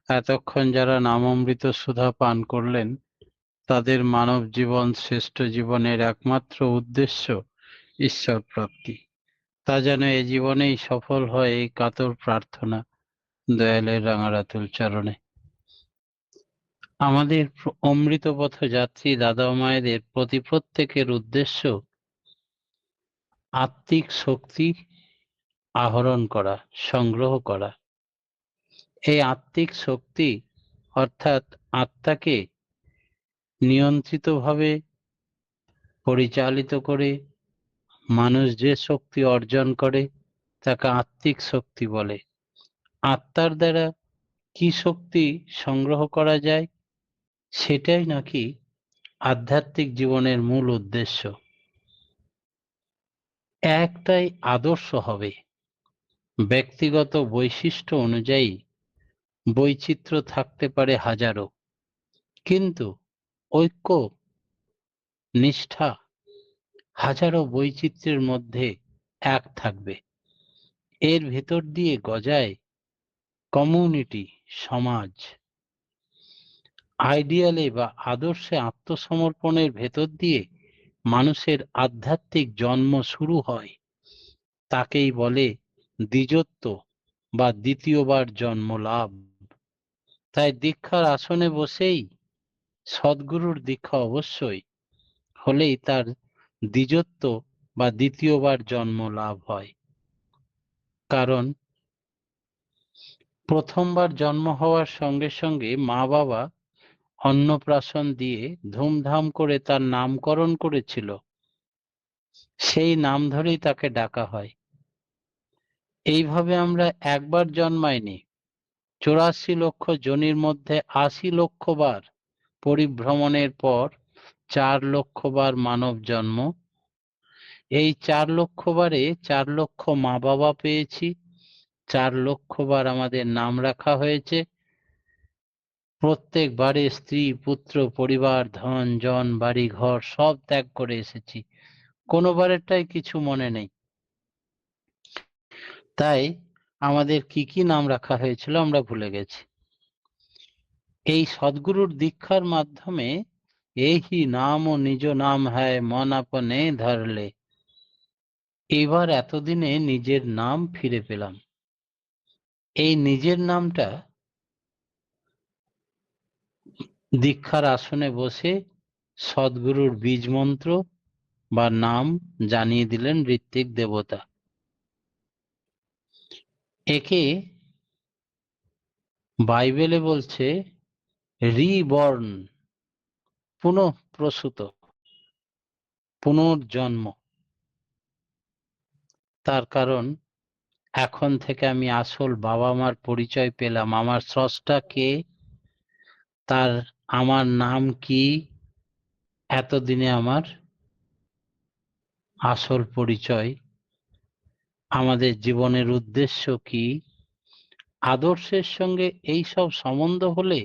এতক্ষণ যারা নামামৃত সুধা পান করলেন, তাদের মানব জীবন শ্রেষ্ঠ জীবনের একমাত্র উদ্দেশ্য ঈশ্বর প্রাপ্তি। তা যেন এ জীবনেই সফল হয়, এই কাতর প্রার্থনা দয়ালের রাঙারাতুল চরণে। আমাদের অমৃত পথ যাত্রী দাদা মায়েদের প্রতি প্রত্যেকের উদ্দেশ্য আত্মিক শক্তি আহরণ করা, সংগ্রহ করা। এই আত্মিক শক্তি অর্থাৎ আত্মাকে নিয়ন্ত্রিতভাবে পরিচালিত করে মানুষ যে শক্তি অর্জন করে তাকে আত্মিক শক্তি বলে। আত্মার দ্বারা কি শক্তি সংগ্রহ করা যায়, সেটাই নাকি আধ্যাত্মিক জীবনের মূল উদ্দেশ্য। একটাই আদর্শ হবে। ব্যক্তিগত বৈশিষ্ট্য অনুযায়ী বৈচিত্র্য থাকতে পারে হাজারো, কিন্তু ঐক্য নিষ্ঠা হাজারো বৈচিত্র্যের মধ্যে এক থাকবে। এর ভেতর দিয়ে গজায় কমিউনিটি, সমাজ। আইডিয়ালে বা আদর্শে আত্মসমর্পণের ভেতর দিয়ে মানুষের আধ্যাত্মিক জন্ম শুরু হয়। তাকেই বলে দ্বিজত্ব বা দ্বিতীয়বার জন্ম লাভ। তাই দীক্ষার আসনে বসেই সদ্গুরুর দীক্ষা অবশ্যই হলেই তার দ্বিজত্ব বা দ্বিতীয়বার জন্ম লাভ হয়। কারণ প্রথমবার জন্ম হওয়ার সঙ্গে সঙ্গে মা বাবা অন্নপ্রাশন দিয়ে ধুমধাম করে তার নামকরণ করেছিল, সেই নাম ধরেই তাকে ডাকা হয়। এইভাবে আমরা একবার জন্মাইনি, 84 লক্ষ যোনির মধ্যে 80 লক্ষ বার পরিভ্রমণের পর 4 লক্ষ বার মানব জন্ম। এই 4 লক্ষ বারে 4 লক্ষ মা বাবা পেয়েছি, 4 লক্ষ বার আমাদের নাম রাখা হয়েছে। প্রত্যেকবারে স্ত্রী পুত্র পরিবার ধন জন বাড়ি ঘর সব ত্যাগ করে এসেছি, কোনো বারেরটাই কিছু মনে নেই। তাই আমাদের কি কি নাম রাখা হয়েছিল আমরা ভুলে গেছি। এই সদ্গুরুর দীক্ষার মাধ্যমে এই নাম ও নিজ নাম হ্যায় মন আপনে ধরলে, এবার এতদিনে নিজের নাম ফিরে পেলাম। এই নিজের নামটা দীক্ষার আসনে বসে সদ্গুরুর বীজ মন্ত্র বা নাম জানিয়ে দিলেন ঋত্বিক দেবতা। একে বাইবেলে বলছে রিবর্ন, পুনঃ প্রসূত, পুনর্জন্ম। তার কারণ এখন থেকে আমি আসল বাবা মার পরিচয় পেলাম। আমার স্রষ্টা কে, তার আমার নাম কি, এতদিনে আমার আসল পরিচয়, আমাদের জীবনের উদ্দেশ্য কি, আদর্শের সঙ্গে এই সব সম্বন্ধ হলে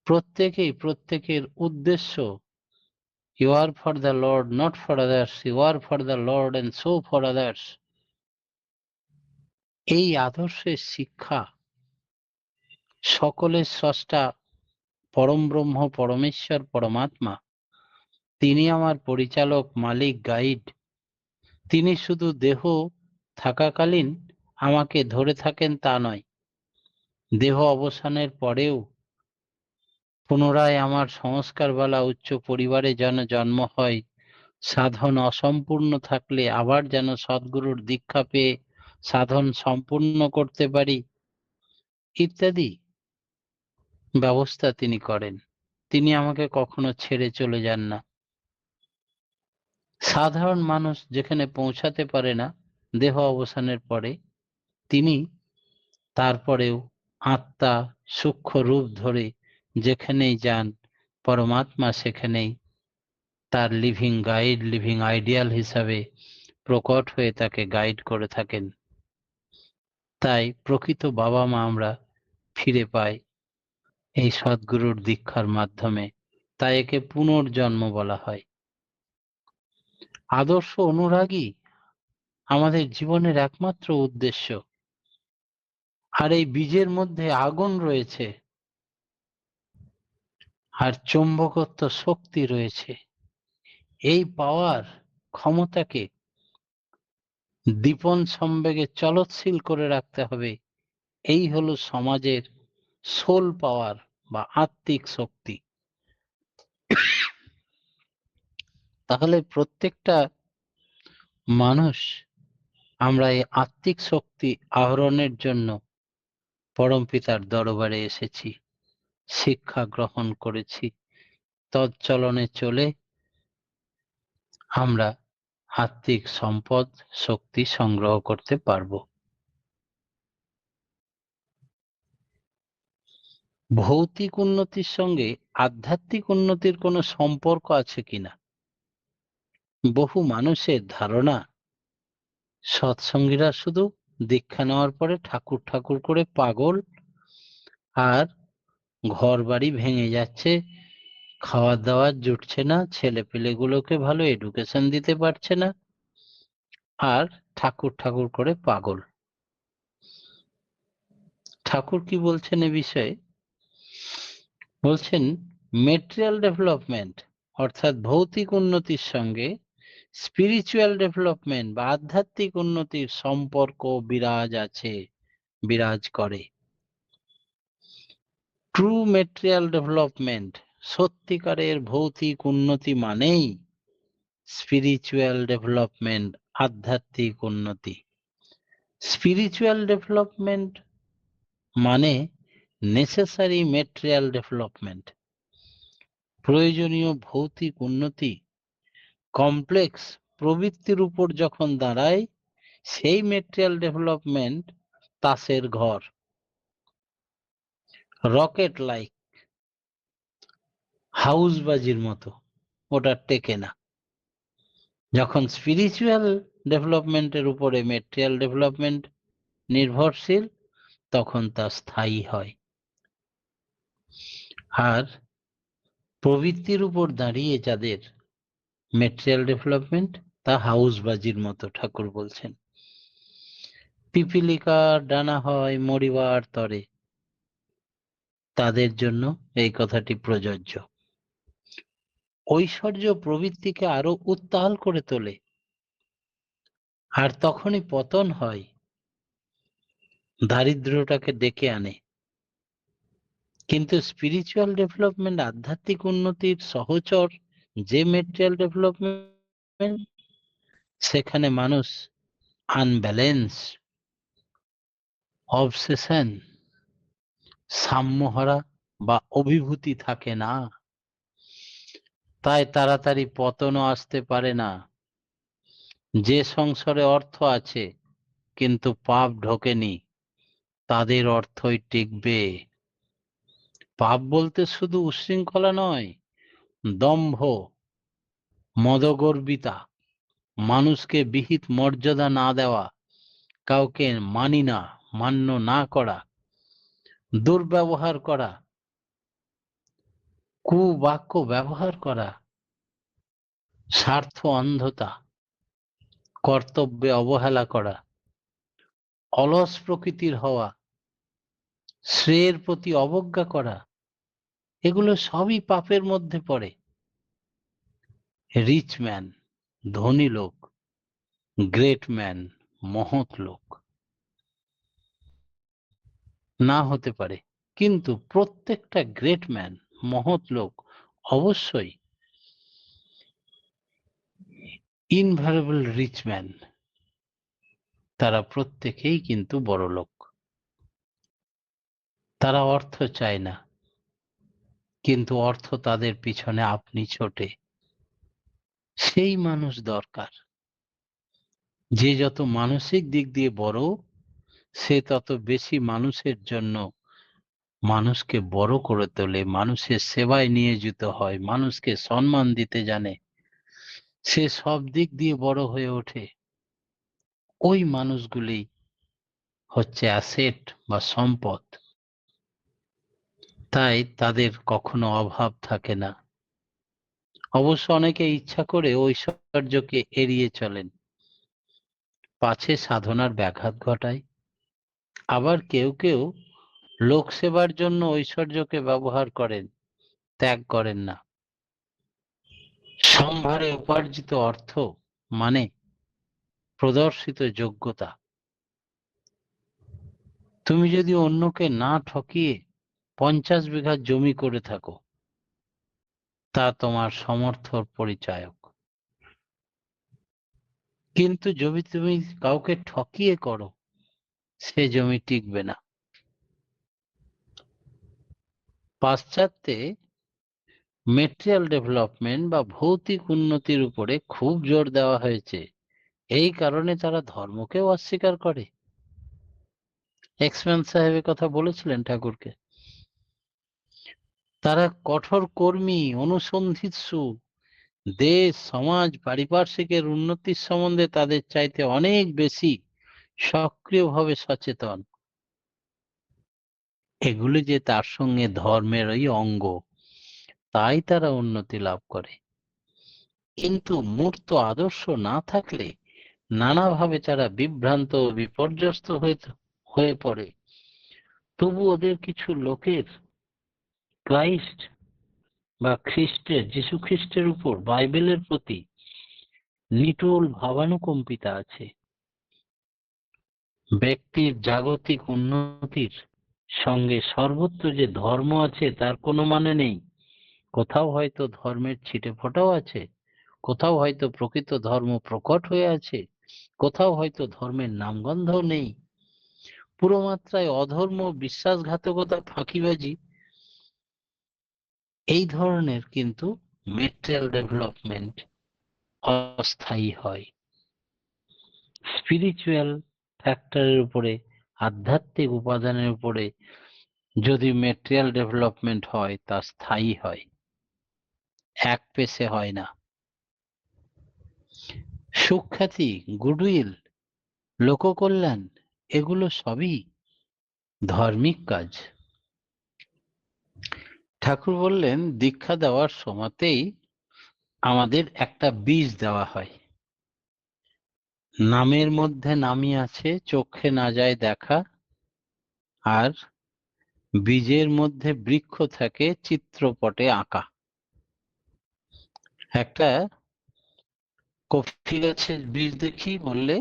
প্রত্যেকেই প্রত্যেকের উদ্দেশ্য you are for the Lord not for others, you are for the Lord and so for others. এই আদর্শের শিক্ষা সকলের স্রষ্টা পরম ব্রহ্ম পরমেশ্বর পরমাত্মা, তিনি আমার পরিচালক মালিক গাইড। তিনি শুধু দেহ থাকাকালীন আমাকে ধরে থাকেন তা নয়, দেহ অবসানের পরেও পুনরায় আমার সংস্কারবালা উচ্চ পরিবারে যেন জন্ম হয়, সাধন অসম্পূর্ণ থাকলে আবার যেন সদ্গুরুর দীক্ষা পেয়ে সাধন সম্পূর্ণ করতে পারি, ইত্যাদি ব্যবস্থা তিনি করেন। তিনি আমাকে কখনো ছেড়ে চলে যান না। সাধারণ মানুষ যেখানে পৌঁছাতে পারে না দেহ অবসানের পরে, তিনি তারপরেও আত্মা সূক্ষ্ম রূপ ধরে যেখানেই যান পরমাত্মা সেখানেই তার লিভিং গাইড, লিভিং আইডিয়াল হিসাবে প্রকট হয়ে তাকে গাইড করে থাকেন। তাই প্রকৃত বাবা মা আমরা ফিরে পাই এই সদ্গুরুর দীক্ষার মাধ্যমে। তাই একে পুনর্জন্ম বলা হয়। আদর্শ অনুরাগী আমাদের জীবনের একমাত্র উদ্দেশ্য। আর এই বীজের মধ্যে আগুন রয়েছে, আর চৌম্বকত্ব শক্তি রয়েছে। এই পাওয়ার ক্ষমতাকে দীপন সম্বেগে চলৎশীল করে রাখতে হবে। এই হলো সমাজের সোল পাওয়ার বা আত্মিক শক্তি। তাহলে প্রত্যেকটা মানুষ আমরা এই আত্মিক শক্তি আহরণের জন্য পরমপিতার দরবারে এসেছি, শিক্ষা গ্রহণ করেছি, তৎচলনে চলে আমরা আত্মিক সম্পদ শক্তি সংগ্রহ করতে পারব। ভৌতিক উন্নতির সঙ্গে আধ্যাত্মিক উন্নতির কোনো সম্পর্ক আছে কিনা? বহু মানুষের ধারণা সৎসঙ্গীরা শুধু দীক্ষা নেওয়ার পরে ঠাকুর ঠাকুর করে পাগল, আর ঘর বাড়ি ভেঙে যাচ্ছে, খাওয়া দাওয়া জুটছে না, ছেলে পেলেগুলোকে ভালো এডুকেশন দিতে পারছে না, আর ঠাকুর ঠাকুর করে পাগল। ঠাকুর কি বলছেন এ বিষয়ে? বলছেন মেটেরিয়াল ডেভেলপমেন্ট অর্থাৎ ভৌতিক উন্নতির সঙ্গে স্পিরিচুয়াল ডেভেলপমেন্ট বা আধ্যাত্মিক উন্নতির সম্পর্ক বিরাজ করে। ট্রু মেটেরিয়াল ডেভেলপমেন্ট, সত্যিকারের ভৌতিক উন্নতি মানেই স্পিরিচুয়াল ডেভেলপমেন্ট, আধ্যাত্মিক উন্নতি। স্পিরিচুয়াল ডেভেলপমেন্ট মানে নেসেসারি মেটেরিয়াল ডেভেলপমেন্ট। প্রয়োজনীয় ভৌতিক উন্নতি কমপ্লেক্স প্রবৃত্তির উপর যখন দাঁড়ায়, সেই মেটেরিয়াল ডেভেলপমেন্ট তাসের ঘর, রকেট লাইক, হাউসবাজির মতো, ওটা টেকে না। যখন স্পিরিচুয়াল ডেভেলপমেন্টের উপরে মেটেরিয়াল ডেভেলপমেন্ট নির্ভরশীল, তখন তা স্থায়ী হয়। আর প্রবৃত্তির উপর দাঁড়িয়ে যাদের মেটেরিয়াল ডেভেলপমেন্ট, তা হাউসবাজির মতো। ঠাকুর বলছেন পিপিলিকার ডানা হয় মরিবার তরে, তাদের জন্য এই কথাটি প্রযোজ্য। ঐশ্বর্য প্রবৃত্তিকে আরো উত্তাল করে তোলে, আর তখনই পতন হয়, দারিদ্রটাকে ডেকে আনে। কিন্তু স্পিরিচুয়াল ডেভেলপমেন্ট, আধ্যাত্মিক উন্নতির সহচর যে মেটেরিয়াল ডেভেলপমেন্ট, সেখানে মানুষ আনব্যালেন্স, অবসেশন, সাম্যহারা বা অভিভূতি থাকে না। তাই তাড়াতাড়ি পতনও আসতে পারে না। যে সংসারে অর্থ আছে কিন্তু পাপ ঢোকেনি, তাদের অর্থই টিকবে। পাপ বলতে শুধু উচ্ছৃঙ্খলা নয়, দম্ভ, মদগর্বিতা, মানুষকে বিহিত মর্যাদা না দেওয়া, কাউকে মানি না, মান্য না করা, দুর্ব্যবহার করা, কুবাক্য ব্যবহার করা, স্বার্থ অন্ধতা, কর্তব্যে অবহেলা করা, অলস প্রকৃতির হওয়া, শ্রেয়ের প্রতি অবজ্ঞা করা, এগুলো সবই পাপের মধ্যে পড়ে। রিচ ম্যান, ধনী লোক, গ্রেট ম্যান, মহৎ লোক না হতে পারে, কিন্তু প্রত্যেকটা গ্রেট ম্যান, মহৎ লোক অবশ্যই ইনভ্যারেবল রিচ ম্যান। তারা প্রত্যেকেই কিন্তু বড় লোক। তারা অর্থ চায় না, কিন্তু অর্থ তাদের পিছনে আপনি ছোটে। সেই মানুষ দরকার। যে যত মানসিক দিক দিয়ে বড়, সে তত বেশি মানুষের জন্য মানুষকে বড় করে তোলে, মানুষের সেবায় নিয়োজিত হয়, মানুষকে সম্মান দিতে জানে, সে সব দিক দিয়ে বড় হয়ে ওঠে। ওই মানুষগুলি হচ্ছে অ্যাসেট বা সম্পদ। তাই তাদের কখনো অভাব থাকে না। অবশ্য অনেকে ইচ্ছা করে ঐশ্বর্যকে এড়িয়ে চলেন, পাছে সাধনার ব্যাঘাত ঘটায়। আবার কেউ কেউ লোক সেবার জন্য ঐশ্বর্যকে ব্যবহার করেন, ত্যাগ করেন না। সম্ভারে উপার্জিত অর্থ মানে প্রদর্শিত যোগ্যতা। তুমি যদি অন্যকে না ঠকিয়ে 50 বিঘা জমি করে থাকো, তা তোমার সমর্থর পরিচায়ক। কিন্তু যদি তুমি কাউকে ঠকিয়ে করো, সে জমি টিকবে না। পাশ্চাত্যে মেটেরিয়াল ডেভেলপমেন্ট বা ভৌতিক উন্নতির উপরে খুব জোর দেওয়া হয়েছে। এই কারণে তারা ধর্মকেও অস্বীকার করে। এক্সম্যান সাহেব কথা বলেছিলেন ঠাকুরকে। তারা কঠোর কর্মী, অনুসন্ধিৎসু, দেশ, সমাজ, পারিপার্শ্বিকের উন্নতির সম্বন্ধে তাদের চাইতে অনেক বেশি সক্রিয়ভাবে সচেতন। এগুলি যে তার সঙ্গে ধর্মেরই অঙ্গ, তাই তারা উন্নতি লাভ করে। কিন্তু মূর্ত আদর্শ না থাকলে নানাভাবে তারা বিভ্রান্ত ও বিপর্যস্ত হয়ে পড়ে। তবু ওদের কিছু লোকের ক্রাইস্ট বা যীশু খ্রিস্টের উপর, বাইবেলের প্রতি নিটোল ভাবানুকম্পিতা আছে। ব্যক্তির জাগতিক উন্নতির সঙ্গে সর্বত্র যে ধর্ম আছে তার কোনো মানে নেই। কোথাও হয়তো ধর্মের ছিটেফোঁটাও আছে, কোথাও হয়তো প্রকৃত ধর্ম প্রকট হয়ে আছে, কোথাও হয়তো ধর্মের নামগন্ধও নেই। পুরো মাত্রায় অধর্ম, বিশ্বাসঘাতকতা, ফাঁকিবাজি, এই ধরনের কিন্তু মেটেরিয়াল ডেভেলপমেন্ট অস্থায়ী হয়। স্পিরিচুয়াল ফ্যাক্টরের উপরে, আধ্যাত্মিক উপাদানের উপরে যদি মেটেরিয়াল ডেভেলপমেন্ট হয়, তা স্থায়ী হয়, এক পেশে হয় না। সুখ্যাতি, গুডউইল, লোককল্যাণ, এগুলো সবই ধর্মিক কাজ। ঠাকুর বললেন, দীক্ষা দেওয়ার সময়তেই আমাদের একটা বীজ দেওয়া হয়। নামের মধ্যে নামই আছে, চোখে না যায় দেখা, আর বীজের মধ্যে বৃক্ষ থাকে চিত্রপটে আঁকা। একটা কফি গাছের বীজ দেখি বললে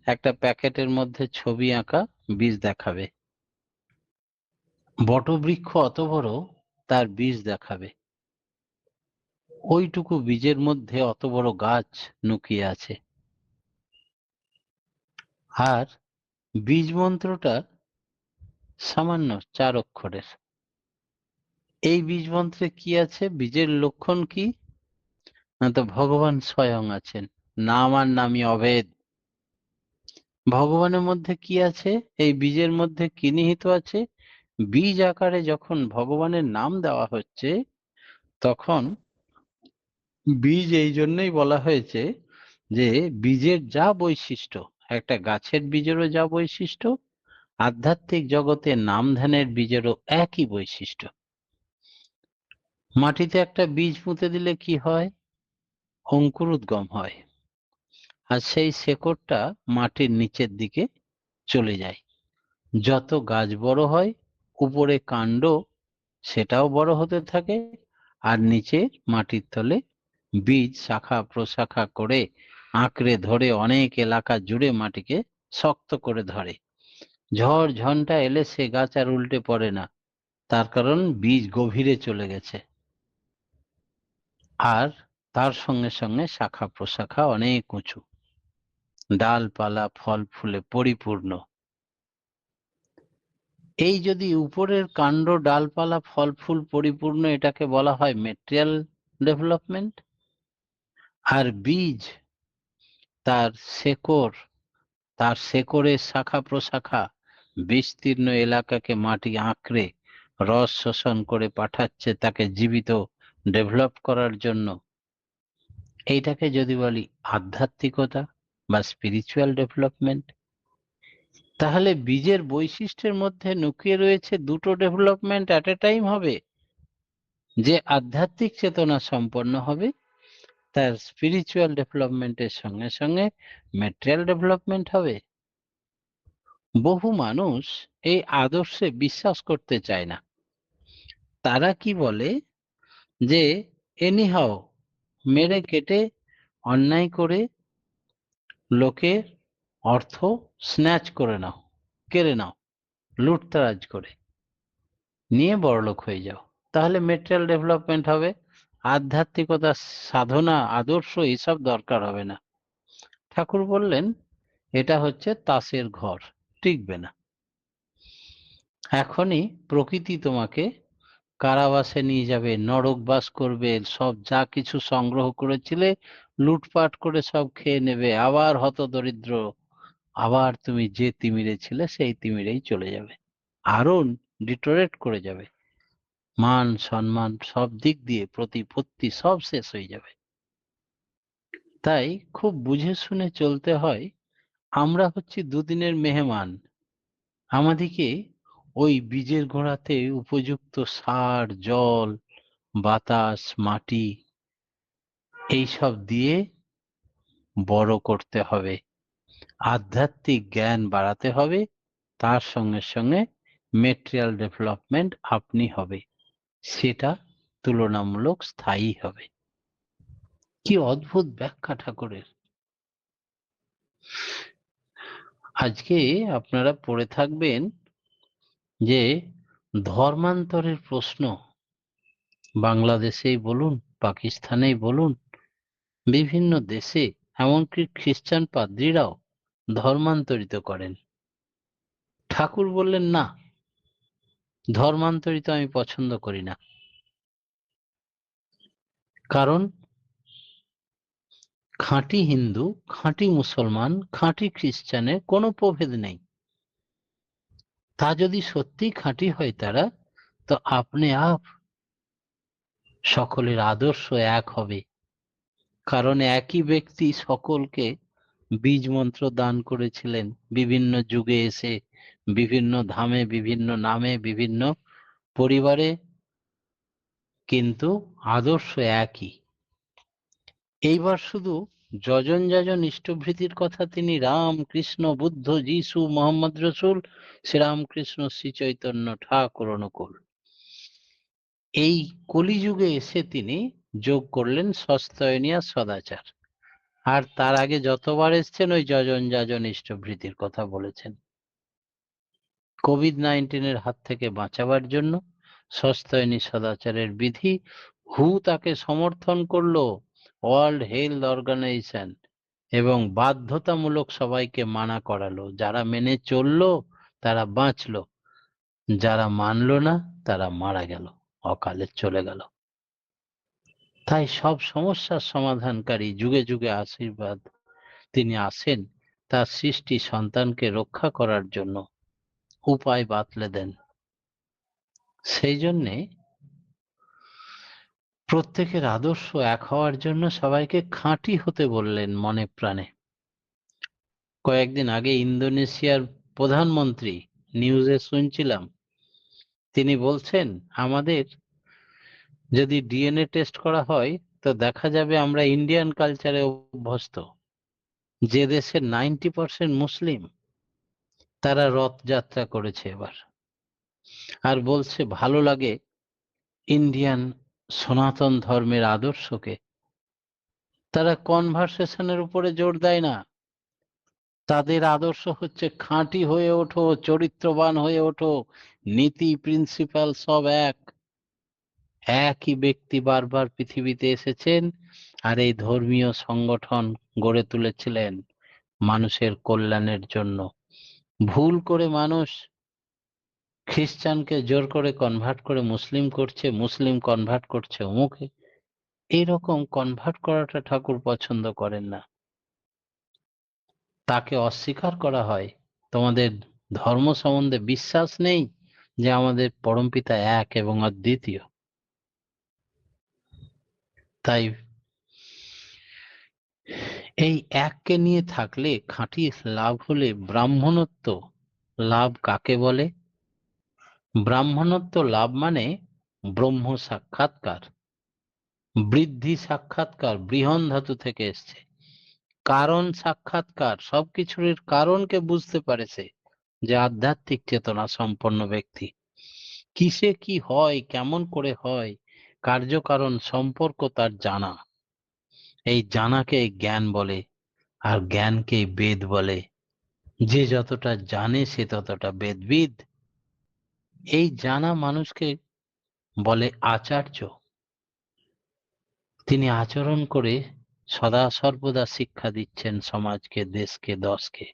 একটা প্যাকেটের মধ্যে ছবি আঁকা বীজ দেখাবে। বটবৃক্ষ অত বড়, তার বীজ দেখাবে। ওইটুকু বীজের মধ্যে অত বড় গাছ লুকিয়ে আছে। আর বীজ মন্ত্রটা সামান্য 4 অক্ষরের। এই বীজ মন্ত্রে কি আছে? বীজের লক্ষণ কি না, তো ভগবান স্বয়ং আছেন, নাম আর নামই অভেদ। ভগবানের মধ্যে কি আছে? এই বীজের মধ্যে কি নিহিত আছে? বীজ আকারে যখন ভগবানের নাম দেওয়া হচ্ছে, তখন বীজ এই জন্যই বলা হয়েছে যে বীজের যা বৈশিষ্ট্য, একটা গাছের বীজেরও যা বৈশিষ্ট্য, আধ্যাত্মিক জগতে নাম ধ্যানের বীজেরও একই বৈশিষ্ট্য। মাটিতে একটা বীজ পুঁতে দিলে কি হয়? অঙ্কুরোদ্গম হয়, আর সেই শেকড়টা মাটির নিচের দিকে চলে যায়। যত গাছ বড় হয়, উপরে কাণ্ড সেটাও বড় হতে থাকে, আর নিচে মাটির তলে বীজ শাখা প্রশাখা করে আঁকড়ে ধরে অনেক এলাকা জুড়ে মাটিকে শক্ত করে ধরে। ঝড় ঝঞ্ঝা এলে সে গাছ আর উল্টে পড়ে না, তার কারণ বীজ গভীরে চলে গেছে। আর তার সঙ্গে সঙ্গে শাখা প্রশাখা অনেক উঁচু, ডালপালা ফল ফুলে পরিপূর্ণ। এই যদি উপরের কাণ্ড, ডালপালা, ফল ফুল পরিপূর্ণ, এটাকে বলা হয় মেটেরিয়াল ডেভেলপমেন্ট। আর বীজ, তার শেকড়, তার শেকড়ের শাখা প্রশাখা বিস্তীর্ণ এলাকাকে মাটি আঁকড়ে রস শোষণ করে পাঠাচ্ছে তাকে জীবিত ডেভেলপ করার জন্য, এইটাকে যদি বলি আধ্যাত্মিকতা বা স্পিরিচুয়াল ডেভেলপমেন্ট, তাহলে বীজের বৈশিষ্ট্যের মধ্যে লুকিয়ে রয়েছে দুটো ডেভেলপমেন্ট অ্যাট এ টাইম হবে। যে আধ্যাত্মিক চেতনা সম্পন্ন হবে, তার স্পিরিচুয়াল ডেভেলপমেন্টের সঙ্গে সঙ্গে ম্যাটেরিয়াল ডেভেলপমেন্ট হবে। বহু মানুষ এই আদর্শে বিশ্বাস করতে চায় না। তারা কি বলে যে এনিহাও মেরে কেটে অন্যায় করে লোকের অর্থ স্ন্যাচ করে নাও, কেড়ে নাও, লুটতরাজ করে নিয়ে বড়লোক হয়ে যাও, তাহলে মেটেরিয়াল ডেভেলপমেন্ট হবে। আধ্যাত্মিকতা, সাধনা, আদর্শ এসব দরকার হবে না। ঠাকুর বললেন এটা হচ্ছে তাসের ঘর, টিকবে না। এখনই প্রকৃতি তোমাকে কারাবাসে নিয়ে যাবে, নরকবাস করবে, সব যা কিছু সংগ্রহ করেছিলে লুটপাট করে সব খেয়ে নেবে, আবার হতদরিদ্র, আবার তুমি যে তিমিরে ছিলে সেই তিমিরেই চলে যাবে, আরো ডিটোরেট করে যাবে, মান সম্মান সব দিক দিয়ে প্রতিপত্তি সব শেষ হয়ে যাবে। তাই খুব বুঝে শুনে চলতে হয়। আমরা হচ্ছি দুদিনের মেহমান, আমাদিকে ওই বীজের গোড়াতে উপযুক্ত সার, জল, বাতাস, মাটি এইসব দিয়ে বড় করতে হবে, আধ্যাত্মিক জ্ঞান বাড়াতে হবে, তার সঙ্গে সঙ্গে মেটেরিয়াল ডেভেলপমেন্ট আপনি হবে, সেটা তুলনামূলক স্থায়ী হবে। কি অদ্ভুত ব্যাখ্যা ঠাকুরের। আজকে আপনারা পড়ে থাকবেন যে ধর্মান্তরের প্রশ্ন বাংলাদেশেই বলুন, পাকিস্তানেই বলুন, বিভিন্ন দেশে এমনকি খ্রিস্টান পাদ্রীরাও ধর্মান্তরিত করেন। ঠাকুর বললেন না, ধর্মান্তরিত আমি পছন্দ করি না। কারণ খাঁটি হিন্দু, খাঁটি মুসলমান, খাঁটি খ্রিস্টানের কোনো প্রভেদ নেই। তা যদি সত্যি খাঁটি হয় তারা, তো আপনি আপ সকলের আদর্শ এক হবে। কারণ একই ব্যক্তি সকলকে বীজ মন্ত্র দান করেছিলেন বিভিন্ন যুগে এসে, বিভিন্ন ধামে, বিভিন্ন নামে, বিভিন্ন পরিবারে, কিন্তু আদর্শ একই। এইবার শুধু যজন যাজন ইষ্টভৃতির কথা তিনি রাম, কৃষ্ণ, বুদ্ধ, যীশু, মোহাম্মদ রসুল, শ্রীরামকৃষ্ণ, শ্রী চৈতন্য ঠাকুর অনুকূল, এই কলিযুগে এসে তিনি যোগ করলেন সস্তায়নীয় সদাচার। আর তার আগে যতবার এসছেন ওই যজন যাজন ইষ্টভৃতির কথা বলেছেন। কোভিড-19 হাত থেকে বাঁচাবার জন্য সস্তায়নী সদাচারের বিধি, হু তাকে সমর্থন করলো, ওয়ার্ল্ড হেলথ অর্গানাইজেশন, এবং বাধ্যতামূলক সবাইকে মানা করালো। যারা মেনে চললো তারা বাঁচলো, যারা মানলো না তারা মারা গেল, অকালে চলে গেল। তাই সব সমস্যার সমাধানকারী, যুগে যুগে আশীর্বাদ তিনি আসেন তার সৃষ্টি সন্তানকে রক্ষা করার জন্য, উপায় বাতলে দেন। সেই জন্যে প্রত্যেকের আদর্শ এক হওয়ার জন্য সবাইকে খাঁটি হতে বললেন মনে প্রাণে। কয়েকদিন আগে ইন্দোনেশিয়ার প্রধানমন্ত্রী, নিউজে শুনছিলাম, তিনি বলছেন আমাদের যদি ডিএনএ টেস্ট করা হয় তো দেখা যাবে আমরা ইন্ডিয়ান কালচারে অভ্যস্ত। যে দেশের 90% মুসলিম, তারা রথযাত্রা করেছে এবার, আর বলছে ভালো লাগে ইন্ডিয়ান সনাতন ধর্মের আদর্শকে। তারা কনভারসেশনের উপরে জোর দেয় না, তাদের আদর্শ হচ্ছে খাঁটি হয়ে ওঠো, চরিত্রবান হয়ে ওঠো, নীতি প্রিন্সিপাল সব এক। একই ব্যক্তি বারবার পৃথিবীতে এসেছেন আর এই ধর্মীয় সংগঠন গড়ে তুলেছিলেন মানুষের কল্যাণের জন্য। ভুল করে মানুষ খ্রিস্টানকে জোর করে কনভার্ট করে মুসলিম করছে, মুসলিম কনভার্ট করছে অমুকে। এইরকম কনভার্ট করাটা ঠাকুর পছন্দ করেন না। তাকে অস্বীকার করা হয়, তোমাদের ধর্ম সম্বন্ধে বিশ্বাস নেই যে আমাদের পরমপিতা এক এবং অদ্বিতীয়। তাই এই এককে নিয়ে থাকলে খাঁটি লাভ হলে ব্রাহ্মণত্ব লাভ কাকে বলে? ব্রাহ্মণত্ব লাভ মানে ব্রহ্ম সাক্ষাৎকার, বৃদ্ধি সাক্ষাৎকার, বৃহন ধাতু থেকে এসছে, কারণ সাক্ষাৎকার, সবকিছুর কারণকে বুঝতে পারেছে, যে আধ্যাত্মিক চেতনা সম্পন্ন ব্যক্তি। কিসে কি হয়, কেমন করে হয়, কার্যকারণ সম্পর্ক তার জানা। এই জানাকে জ্ঞান বলে, আর জ্ঞানকে বেদ বলে। যে যতটা জানে সে ততটা বেদবিদ। এই জানা মানুষকে বলে আচার্য। তিনি আচরণ করে সদা সর্বদা শিক্ষা দিচ্ছেন সমাজকে, দেশকে, দশকে।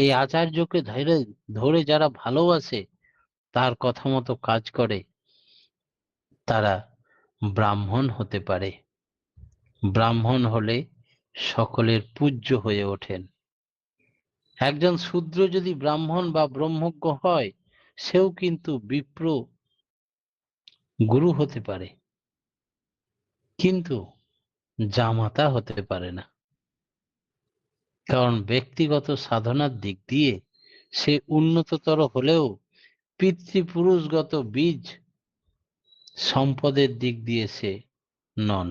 এই আচার্যকে ধরে ধরে যারা ভালোবাসে, তার কথা মতো কাজ করে, তারা ব্রাহ্মণ হতে পারে। ব্রাহ্মণ হলে সকলের পূজ্য হয়ে ওঠেন। একজন শূদ্র যদি ব্রাহ্মণ বা ব্রহ্মজ্ঞ হয়, সেও কিন্তু বিপ্র গুরু হতে পারে, কিন্তু জামাতা হতে পারে না। কারণ ব্যক্তিগত সাধনার দিক দিয়ে সে উন্নততর হলেও পিতৃপুরুষগত বীজ সম্পদের দিক দিয়ে সে নন।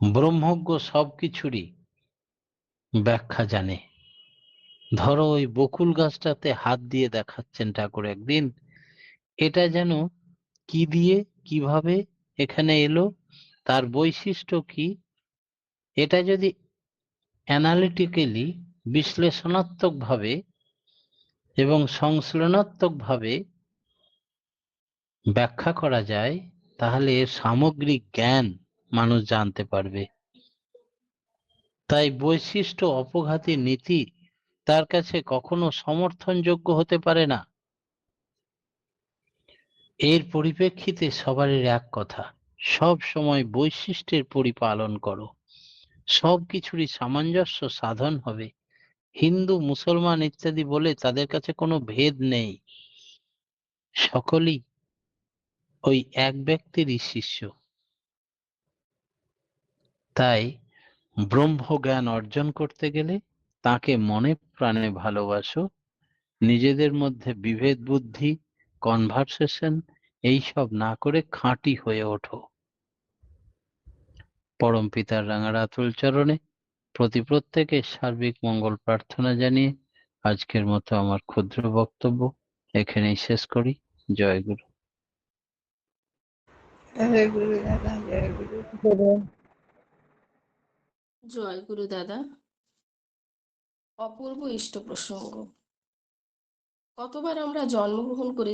ব্রহ্মজ্ঞ সবকিছুরই ব্যাখ্যা জানে। ধরো ওই বকুল গাছটাতে হাত দিয়ে দেখাচ্ছেন ঠাকুর একদিন, এটা যেন কি দিয়ে কিভাবে এখানে এলো, তার বৈশিষ্ট্য কি, এটা যদি অ্যানালিটিক্যালি বিশ্লেষণাত্মক ভাবে এবং সংশ্লেষণাত্মক ভাবে ব্যাখ্যা করা যায়, তাহলে এর সামগ্রিক জ্ঞান মানুষ জানতে পারবে। তাই বৈশিষ্ট্য অপঘাতী নীতি তার কাছে কখনো সমর্থনযোগ্য হতে পারে না। এর পরিপ্রেক্ষিতে সবারই এক কথা, সব সময় বৈশিষ্ট্যের পরিপালন করো, সব কিছুরই সামঞ্জস্য সাধন হবে। হিন্দু, মুসলমান ইত্যাদি বলে তাদের কাছে কোনো ভেদ নেই, সকলেই ওই এক ব্যক্তিরই শিষ্য। তাই ব্রহ্মজ্ঞান অর্জন করতে গেলে তাকে মনে প্রাণে ভালোবাসো, নিজেদের মধ্যে বিভেদ বুদ্ধি, কনভারসেশন এইসব না করে খাঁটি হয়ে ওঠো। পরম পিতার রাঙা আতুল চরণে প্রত্যেকের সার্বিক মঙ্গল প্রার্থনা জানিয়ে আজকের মতো আমার ক্ষুদ্র বক্তব্য এখানেই শেষ করি। জয় গুরু। জয় গুরু দাদা, জয় গুরু। জয় গুরু দাদা। অপূর্ব ইষ্ট প্রসঙ্গ। কতবার আমরা জন্মগ্রহণ করে